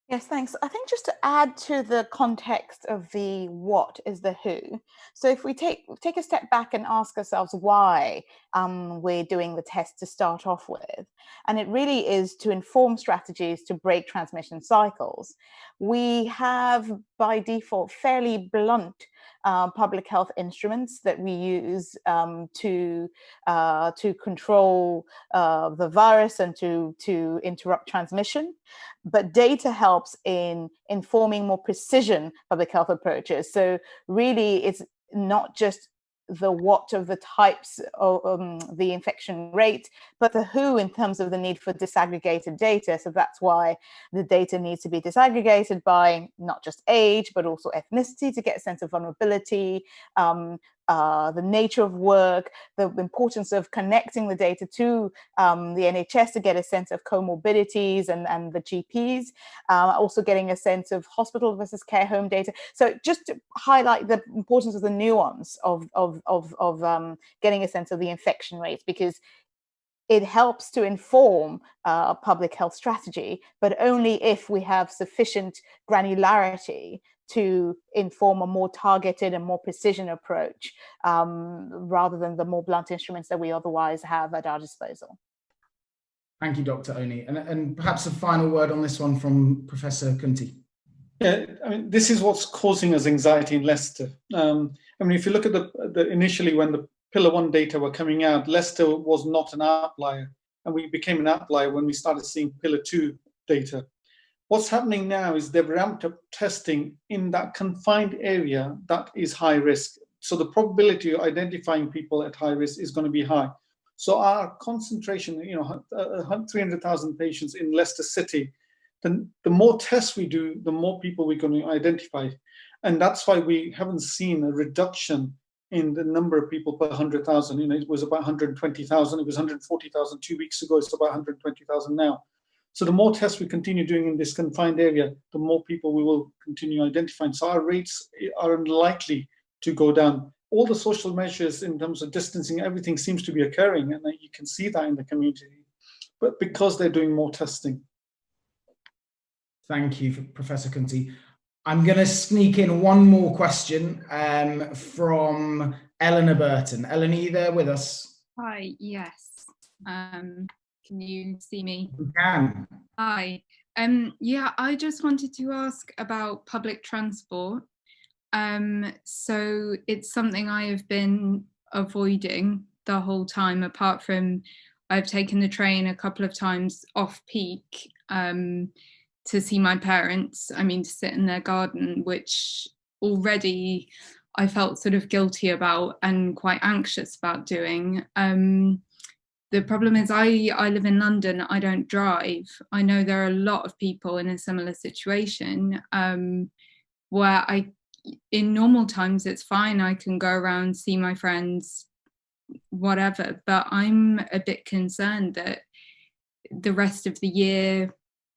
Yes, thanks. I think just to add to the context of the what is the who. So if we take a step back and ask ourselves why we're doing the test to start off with, and it really is to inform strategies to break transmission cycles. We have by default fairly blunt public health instruments that we use to control the virus and to interrupt transmission. But data helps in informing more precision public health approaches. So really, it's not just the what of the types of the infection rate, but the who in terms of the need for disaggregated data. So that's why the data needs to be disaggregated by not just age, but also ethnicity to get a sense of vulnerability, the nature of work, the importance of connecting the data to the NHS to get a sense of comorbidities and the GPs, also getting a sense of hospital versus care home data. So just to highlight the importance of the nuance of getting a sense of the infection rates, because it helps to inform a public health strategy, but only if we have sufficient granularity to inform a more targeted and more precision approach, rather than the more blunt instruments that we otherwise have at our disposal. Thank you, Dr. Oni. And perhaps a final word on this one from Professor Kunti. Yeah, I mean, this is what's causing us anxiety in Leicester. I mean, if you look at the initially when the Pillar 1 data were coming out, Leicester was not an outlier, and we became an outlier when we started seeing Pillar 2 data. What's happening now is they've ramped up testing in that confined area that is high risk. So the probability of identifying people at high risk is going to be high. So our concentration, 300,000 patients in Leicester City, then the more tests we do, the more people we're going to identify. And that's why we haven't seen a reduction in the number of people per 100,000. It was about 120,000. It was 140,000 2 weeks ago. It's about 120,000 now. So the more tests we continue doing in this confined area, the more people we will continue identifying. So our rates are unlikely to go down. All the social measures in terms of distancing, everything seems to be occurring, and you can see that in the community, but because they're doing more testing. Thank you, Professor Kunti. I'm going to sneak in one more question from Eleanor Burton. Ellen, are you there with us? Hi, yes. Can you see me? We can. Hi. Yeah, I just wanted to ask about public transport. So it's something I have been avoiding the whole time, apart from I've taken the train a couple of times off peak to see my parents, to sit in their garden, which already I felt sort of guilty about and quite anxious about doing. The problem is I live in London, I don't drive. I know there are a lot of people in a similar situation where in normal times it's fine, I can go around, see my friends, whatever, but I'm a bit concerned that the rest of the year,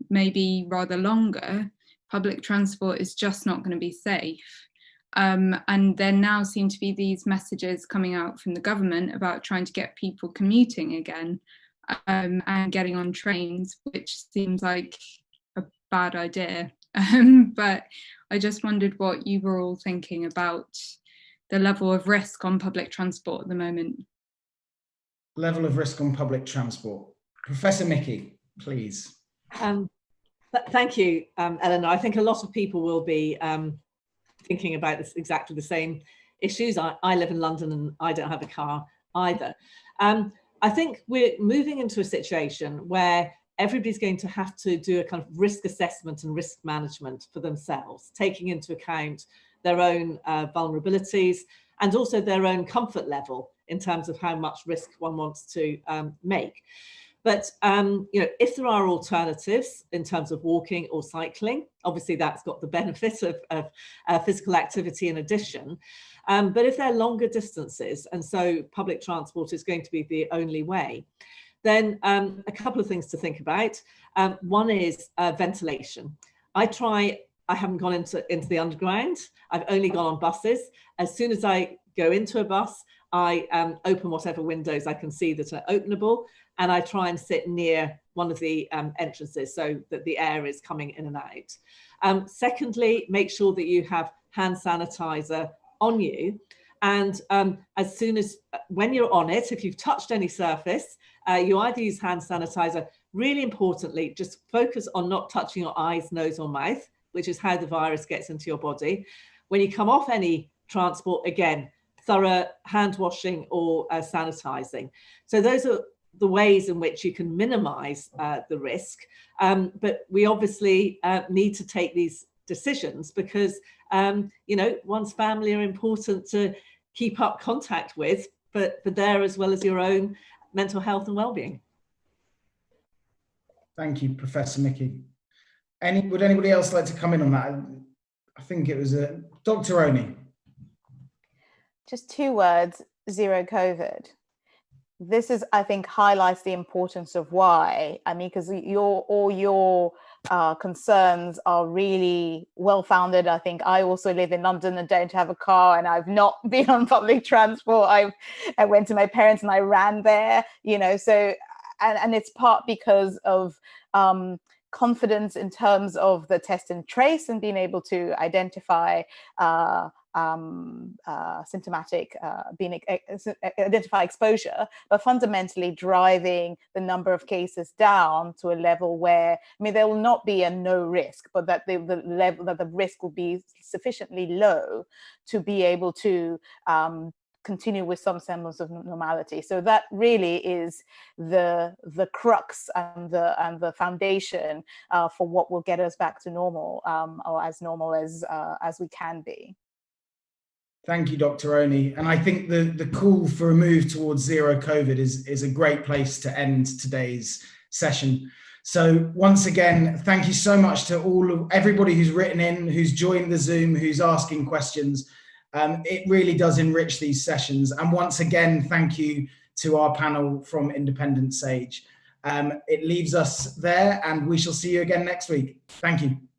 maybe rather longer, public transport is just not going to be safe. And there now seem to be these messages coming out from the government about trying to get people commuting again, and getting on trains, which seems like a bad idea. But I just wondered what you were all thinking about the level of risk on public transport at the moment. Level of risk on public transport. Professor Mickey, please. Thank you, Eleanor. I think a lot of people will be thinking about this, exactly the same issues. I live in London and I don't have a car either. I think we're moving into a situation where everybody's going to have to do a kind of risk assessment and risk management for themselves, taking into account their own vulnerabilities and also their own comfort level in terms of how much risk one wants to make. But if there are alternatives in terms of walking or cycling, obviously that's got the benefit of physical activity in addition. But if they're longer distances, and so public transport is going to be the only way, then a couple of things to think about. One is ventilation. I haven't gone into the underground. I've only gone on buses. As soon as I go into a bus, I open whatever windows I can see that are openable, and I try and sit near one of the entrances so that the air is coming in and out. Secondly, make sure that you have hand sanitizer on you. And as soon as, when you're on it, if you've touched any surface, you either use hand sanitizer. Really importantly, just focus on not touching your eyes, nose or mouth, which is how the virus gets into your body. When you come off any transport, again, thorough hand washing or sanitizing. So those are the ways in which you can minimize the risk. But we obviously need to take these decisions because, one's family are important to keep up contact with, but for their as well as your own mental health and well-being. Thank you, Professor Mickey. Would anybody else like to come in on that? I think it was Dr. Oni. Just 2 words, zero COVID. This is, I think, highlights the importance of why. I mean, because all your concerns are really well-founded. I think I also live in London and don't have a car, and I've not been on public transport. I went to my parents and I ran there, so, and it's part because of confidence in terms of the test and trace and being able to identify symptomatic, identify exposure, but fundamentally driving the number of cases down to a level where, there will not be a no risk, but that the level that the risk will be sufficiently low to be able to continue with some semblance of normality. So that really is the crux and the foundation for what will get us back to normal, or as normal as we can be. Thank you, Dr. Oni. And I think the call for a move towards zero COVID is a great place to end today's session. So once again, thank you so much to everybody who's written in, who's joined the Zoom, who's asking questions. It really does enrich these sessions. And once again, thank you to our panel from Independent Sage. It leaves us there, and we shall see you again next week. Thank you.